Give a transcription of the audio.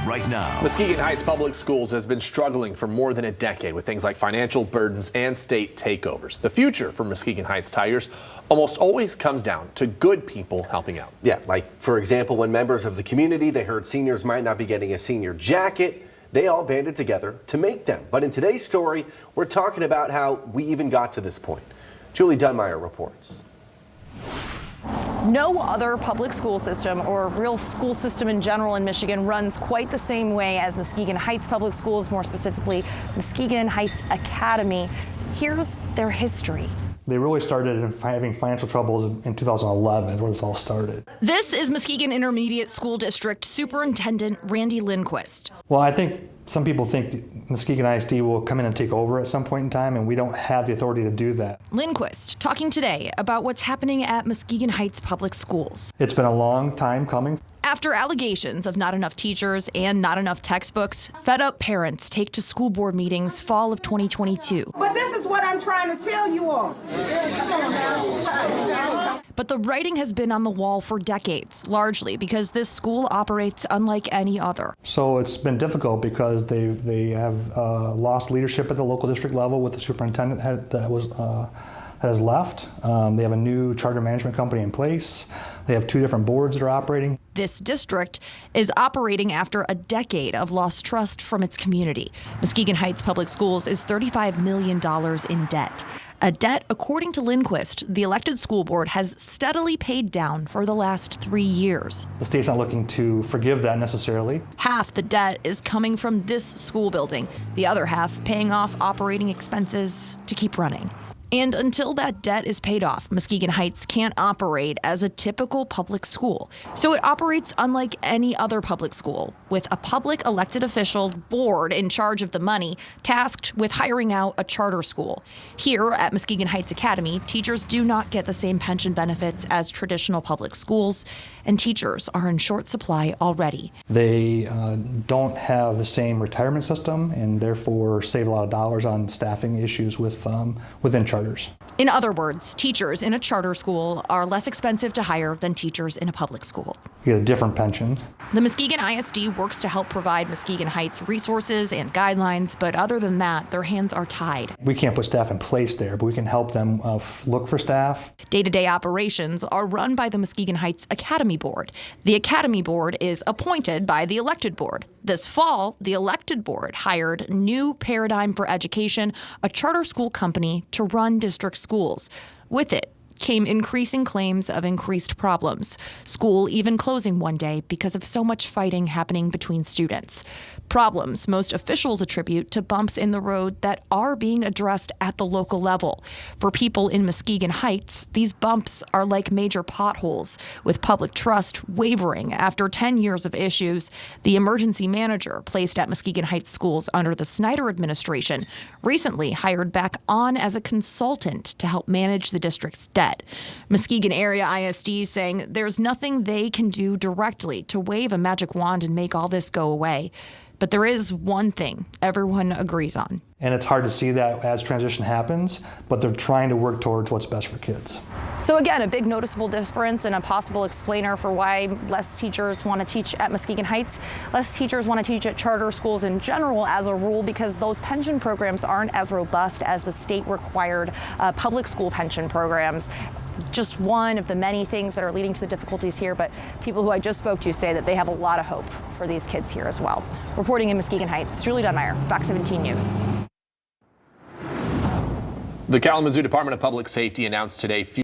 right now. Muskegon Heights Public Schools has been struggling for more than a decade with things like financial burdens and state takeovers. The future for Muskegon Heights Tigers almost always comes down to good people helping out. Yeah, like for example, when members of the community, they heard seniors might not be getting a senior jacket, they all banded together to make them. But in today's story, we're talking about how we even got to this point. Julie Dunmeyer reports. No other public school system or real school system in general in Michigan runs quite the same way as Muskegon Heights Public Schools, more specifically Muskegon Heights Academy. Here's their history. They really started having financial troubles in 2011 is where this all started. This is Muskegon Intermediate School District Superintendent Randy Lindquist. Well, I think some people think Muskegon ISD will come in and take over at some point in time, and we don't have the authority to do that. Lindquist talking today about what's happening at Muskegon Heights Public Schools. It's been a long time coming. After allegations of not enough teachers and not enough textbooks, fed up parents take to school board meetings fall of 2022. But this is what I'm trying to tell you all. Come on now. But the writing has been on the wall for decades, largely because this school operates unlike any other. So it's been difficult because they have lost leadership at the local district level with the superintendent that has left. They have a new charter management company in place. They have two different boards that are operating. This district is operating after a decade of lost trust from its community. Muskegon Heights Public Schools is $35 million in debt. A debt, according to Lindquist, the elected school board has steadily paid down for the last 3 years. The state's not looking to forgive that necessarily. Half the debt is coming from this school building, the other half paying off operating expenses to keep running. And until that debt is paid off, Muskegon Heights can't operate as a typical public school. So it operates unlike any other public school, with a public elected official board in charge of the money, tasked with hiring out a charter school. Here at Muskegon Heights Academy, teachers do not get the same pension benefits as traditional public schools, and teachers are in short supply already. They don't have the same retirement system and therefore save a lot of dollars on staffing issues within charters. In other words, teachers in a charter school are less expensive to hire than teachers in a public school. You get a different pension. The Muskegon ISD works to help provide Muskegon Heights resources and guidelines, but other than that, their hands are tied. We can't put staff in place there, but we can help them look for staff. Day-to-day operations are run by the Muskegon Heights Academy Board. The Academy Board is appointed by the elected board. This fall, the elected board hired New Paradigm for Education, a charter school company, to run district schools. With it came increasing claims of increased problems, school even closing one day because of so much fighting happening between students. Problems most officials attribute to bumps in the road that are being addressed at the local level. For people in Muskegon Heights, these bumps are like major potholes, with public trust wavering after 10 years of issues. The emergency manager placed at Muskegon Heights schools under the Snyder administration recently hired back on as a consultant to help manage the district's debt. Muskegon Area ISD saying there's nothing they can do directly to wave a magic wand and make all this go away. But there is one thing everyone agrees on. And it's hard to see that as transition happens, but they're trying to work towards what's best for kids. So again, a big noticeable difference and a possible explainer for why less teachers want to teach at Muskegon Heights. Less teachers want to teach at charter schools in general as a rule because those pension programs aren't as robust as the state required public school pension programs. Just one of the many things that are leading to the difficulties here, but people who I just spoke to say that they have a lot of hope for these kids here as well. Reporting in Muskegon Heights, Julie Dunmeyer, Fox 17 News. The Kalamazoo Department of Public Safety announced today